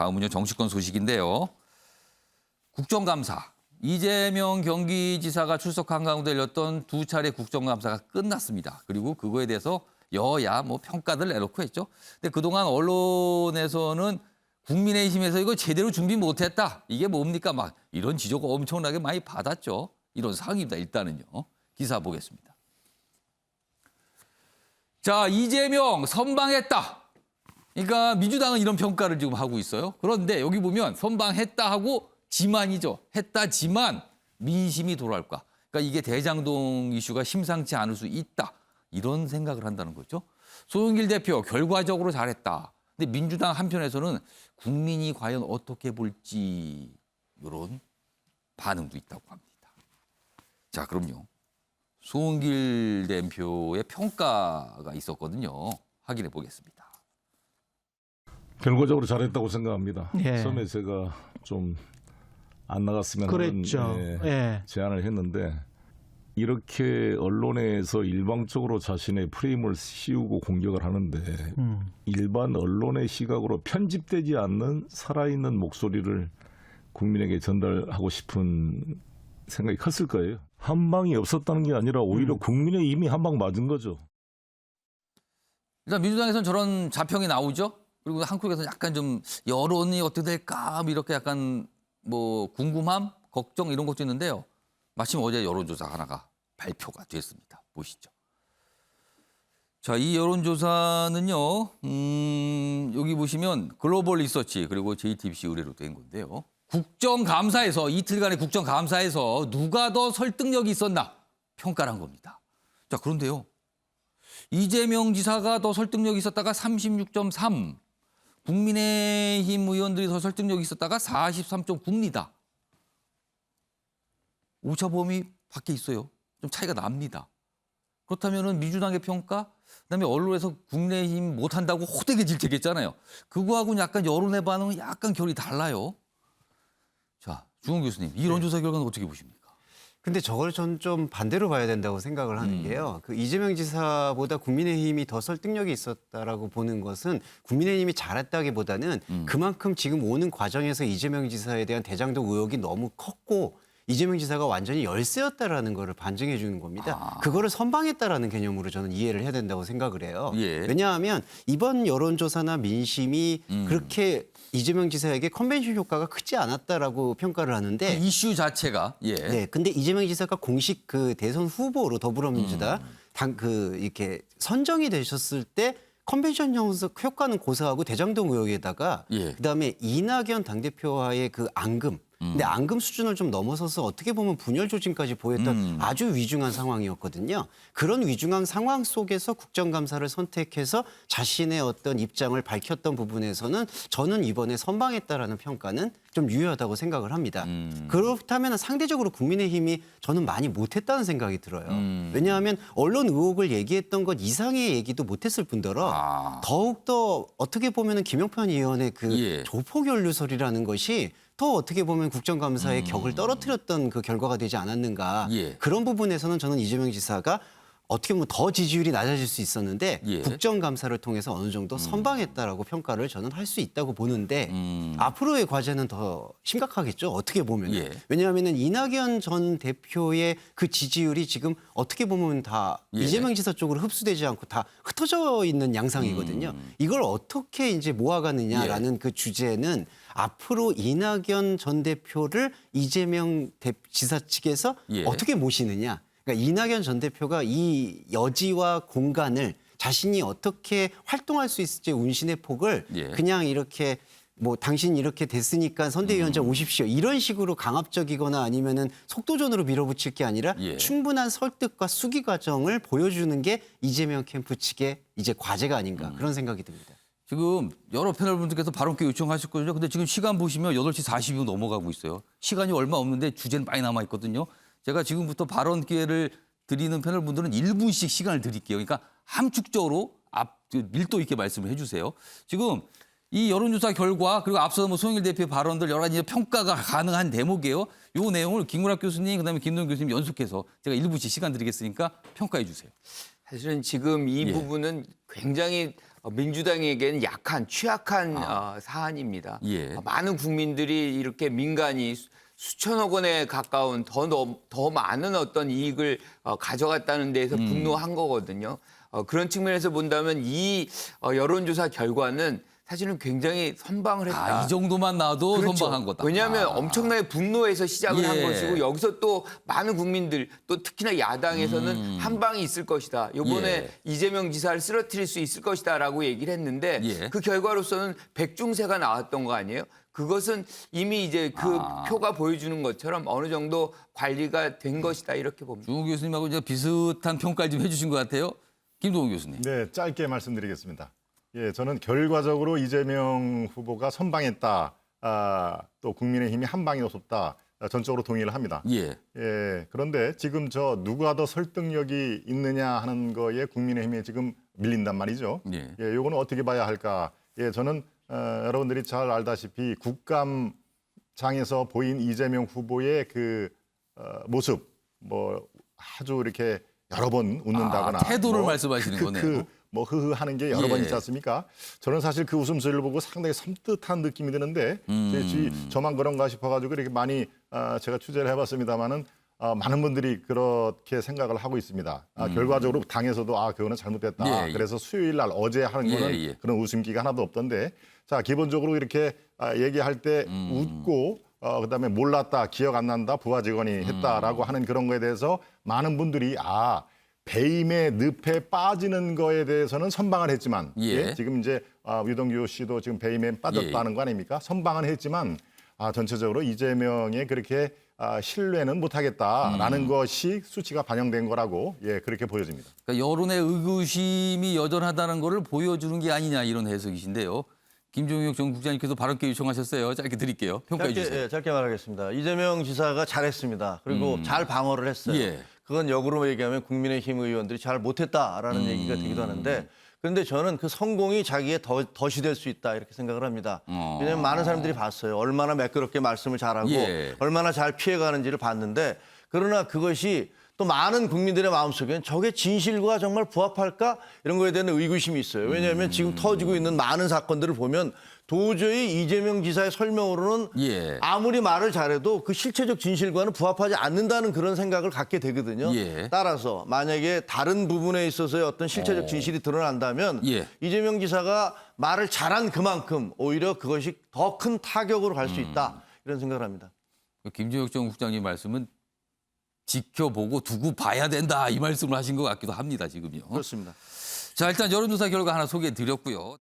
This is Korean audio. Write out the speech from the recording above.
다음은요 정치권 소식인데요. 국정감사. 이재명 경기지사가 출석한 가운데 열렸던 두 차례 국정감사가 끝났습니다. 그리고 그거에 대해서 여야 평가들 내놓고 했죠. 근데 그동안 언론에서는 국민의힘에서 이거 제대로 준비 못했다. 이게 뭡니까? 막 이런 지적 엄청나게 많이 받았죠. 이런 상황입니다. 일단은요. 기사 보겠습니다. 자, 이재명 선방했다. 그러니까 민주당은 이런 평가를 지금 하고 있어요. 그런데 여기 보면 선방했다 하고 지만이죠. 했다지만 민심이 돌아올까. 그러니까 이게 대장동 이슈가 심상치 않을 수 있다. 이런 생각을 한다는 거죠. 송영길 대표 결과적으로 잘했다. 근데 민주당 한편에서는 국민이 과연 어떻게 볼지 이런 반응도 있다고 합니다. 자, 그럼요. 송영길 대표의 평가가 있었거든요. 확인해 보겠습니다. 결과적으로 잘했다고 생각합니다. 예. 처음에 제가 좀 안 나갔으면 그랬죠. 하는 예. 제안을 했는데 이렇게 언론에서 일방적으로 자신의 프레임을 씌우고 공격을 하는데 일반 언론의 시각으로 편집되지 않는 살아있는 목소리를 국민에게 전달하고 싶은 생각이 컸을 거예요. 한 방이 없었다는 게 아니라 오히려 국민의 이미 한 방 맞은 거죠. 일단 민주당에서는 저런 자평이 나오죠. 그리고 한국에서는 약간 좀 여론이 어떻게 될까 이렇게 약간 궁금함, 걱정 이런 것도 있는데요. 마침 어제 여론조사 하나가 발표가 됐습니다. 보시죠. 자, 이 여론조사는요. 여기 보시면 글로벌 리서치 그리고 JTBC 의뢰로 된 건데요. 국정감사에서 이틀간의 국정감사에서 누가 더 설득력이 있었나 평가를 한 겁니다. 자, 그런데요. 이재명 지사가 더 설득력이 있었다가 36.3, 국민의힘 의원들이 더 설득력이 있었다가 43.9입니다. 오차 범위 밖에 있어요. 좀 차이가 납니다. 그렇다면 민주당의 평가, 그다음에 언론에서 국민의힘 못한다고 호되게 질책했잖아요. 그거하고는 약간 여론의 반응은 약간 결이 달라요. 자, 주홍 교수님, 이 여론조사 결과는 어떻게 보십니까? 근데 저걸 전 좀 반대로 봐야 된다고 생각을 하는 게요. 그 이재명 지사보다 국민의힘이 더 설득력이 있었다라고 보는 것은 국민의힘이 잘했다기보다는 그만큼 지금 오는 과정에서 이재명 지사에 대한 대장동 의혹이 너무 컸고 이재명 지사가 완전히 열세였다라는 거를 반증해 주는 겁니다. 그거를 선방했다라는 개념으로 저는 이해를 해야 된다고 생각을 해요. 예. 왜냐하면 이번 여론조사나 민심이 그렇게 이재명 지사에게 컨벤션 효과가 크지 않았다라고 평가를 하는데 이슈 자체가 네, 근데 이재명 지사가 공식 그 대선 후보로 더불어민주당 이렇게 선정이 되셨을 때 컨벤션 효과는 고사하고 대장동 의혹에다가 그다음에 이낙연 당대표와의 그 앙금 근데 앙금 수준을 좀 넘어서서 어떻게 보면 분열 조짐까지 보였던 아주 위중한 상황이었거든요. 그런 위중한 상황 속에서 국정감사를 선택해서 자신의 어떤 입장을 밝혔던 부분에서는 저는 이번에 선방했다라는 평가는 좀 유효하다고 생각을 합니다. 그렇다면 상대적으로 국민의힘이 저는 많이 못했다는 생각이 들어요. 왜냐하면 언론 의혹을 얘기했던 것 이상의 얘기도 못했을 뿐더러 더욱더 어떻게 보면 김용편 의원의 그 조폭연루설이라는 것이 더 어떻게 보면 국정감사의 격을 떨어뜨렸던 그 결과가 되지 않았는가. 그런 부분에서는 저는 이재명 지사가 어떻게 보면 더 지지율이 낮아질 수 있었는데 국정감사를 통해서 어느 정도 선방했다라고 평가를 저는 할 수 있다고 보는데 앞으로의 과제는 더 심각하겠죠. 어떻게 보면. 왜냐하면 이낙연 전 대표의 그 지지율이 지금 어떻게 보면 다 이재명 지사 쪽으로 흡수되지 않고 다 흩어져 있는 양상이거든요. 이걸 어떻게 이제 모아가느냐라는 그 주제는 앞으로 이낙연 전 대표를 이재명 지사 측에서 어떻게 모시느냐. 그러니까 이낙연 전 대표가 이 여지와 공간을 자신이 어떻게 활동할 수 있을지 운신의 폭을 그냥 이렇게 당신 이렇게 됐으니까 선대위원장 오십시오. 이런 식으로 강압적이거나 아니면은 속도전으로 밀어붙일 게 아니라 충분한 설득과 수기 과정을 보여주는 게 이재명 캠프 측의 이제 과제가 아닌가 그런 생각이 듭니다. 지금 여러 패널분들께서 발언기 요청하셨거든요. 근데 지금 시간 보시면 8시 40분 넘어가고 있어요. 시간이 얼마 없는데 주제는 많이 남아있거든요. 제가 지금부터 발언 기회를 드리는 패널분들은 1분씩 시간을 드릴게요. 그러니까 함축적으로 밀도 있게 말씀을 해주세요. 지금 이 여론조사 결과 그리고 앞서 송영길 대표의 발언들 여러 가지 평가가 가능한 대목이에요. 이 내용을 김구락 교수님 그다음에 김동현 교수님 연속해서 제가 1분씩 시간 드리겠으니까 평가해 주세요. 사실은 지금 이 부분은 굉장히 민주당에게는 약한 취약한 사안입니다. 예. 많은 국민들이 이렇게 민간이 수천억 원에 가까운 더 많은 어떤 이익을 가져갔다는 데에서 분노한 거거든요. 그런 측면에서 본다면 이 여론조사 결과는 사실은 굉장히 선방을 했다. 이 정도만 나와도 그렇죠. 선방한 거다. 왜냐하면 엄청나게 분노해서 시작을 한 예. 것이고 여기서 또 많은 국민들 또 특히나 야당에서는 한 방이 있을 것이다. 이번에 예. 이재명 지사를 쓰러뜨릴 수 있을 것이다라고 얘기를 했는데 예. 그 결과로서는 백중세가 나왔던 거 아니에요? 그것은 이미 이제 그 표가 보여주는 것처럼 어느 정도 관리가 된 것이다 이렇게 봅니다. 주호 교수님하고 이제 비슷한 평가를 좀 해주신 것 같아요. 김동훈 교수님. 네, 짧게 말씀드리겠습니다. 예, 저는 결과적으로 이재명 후보가 선방했다. 또 국민의힘이 한 방이 없었다. 전적으로 동의를 합니다. 예. 예, 그런데 지금 누가 더 설득력이 있느냐 하는 거에 국민의힘에 지금 밀린단 말이죠. 예. 예, 요거는 어떻게 봐야 할까? 예, 저는 여러분들이 잘 알다시피 국감장에서 보인 이재명 후보의 그 모습, 뭐 아주 이렇게 여러 번 웃는다거나 태도를 말씀하시는 거네요. 뭐 흐흐하는 게 여러 예. 번 있지 않습니까? 저는 사실 그 웃음소리를 보고 상당히 섬뜩한 느낌이 드는데 저만 그런가 싶어가지고 이렇게 많이 제가 취재를 해봤습니다만은 많은 분들이 그렇게 생각을 하고 있습니다. 결과적으로 당에서도 그거는 잘못됐다. 예, 예. 그래서 수요일 날 어제 하는 거는 예. 그런 웃음기가 하나도 없던데 자 기본적으로 이렇게 얘기할 때 웃고 그다음에 몰랐다, 기억 안 난다, 부하 직원이 했다라고 하는 그런 거에 대해서 많은 분들이 배임의 늪에 빠지는 거에 대해서는 선방을 했지만 예. 지금 이제 유동규 씨도 지금 배임에 빠졌다는 거 아닙니까? 선방은 했지만 전체적으로 이재명의 그렇게 신뢰는 못하겠다라는 것이 수치가 반영된 거라고 그렇게 보여집니다. 그러니까 여론의 의구심이 여전하다는 거를 보여주는 게 아니냐 이런 해석이신데요. 김종혁 전 국장님께서 발언기 요청하셨어요. 짧게 드릴게요. 평가해 주세요. 짧게 말하겠습니다. 이재명 지사가 잘했습니다. 그리고 잘 방어를 했어요. 예. 그건 역으로 얘기하면 국민의힘 의원들이 잘 못했다라는 얘기가 되기도 하는데 그런데 저는 그 성공이 자기의 덫이 될 수 있다 이렇게 생각을 합니다. 왜냐하면 많은 사람들이 봤어요. 얼마나 매끄럽게 말씀을 잘하고 예. 얼마나 잘 피해가는지를 봤는데 그러나 그것이 또 많은 국민들의 마음속에는 저게 진실과 정말 부합할까? 이런 거에 대한 의구심이 있어요. 왜냐하면 지금 터지고 있는 많은 사건들을 보면 도저히 이재명 지사의 설명으로는 예. 아무리 말을 잘해도 그 실체적 진실과는 부합하지 않는다는 그런 생각을 갖게 되거든요. 예. 따라서 만약에 다른 부분에 있어서의 어떤 실체적 진실이 드러난다면 예. 이재명 지사가 말을 잘한 그만큼 오히려 그것이 더 큰 타격으로 갈 수 있다. 이런 생각을 합니다. 김종혁 전 국장님 말씀은 지켜보고 두고 봐야 된다 이 말씀을 하신 것 같기도 합니다. 지금요. 그렇습니다. 자, 일단 여론조사 결과 하나 소개해 드렸고요.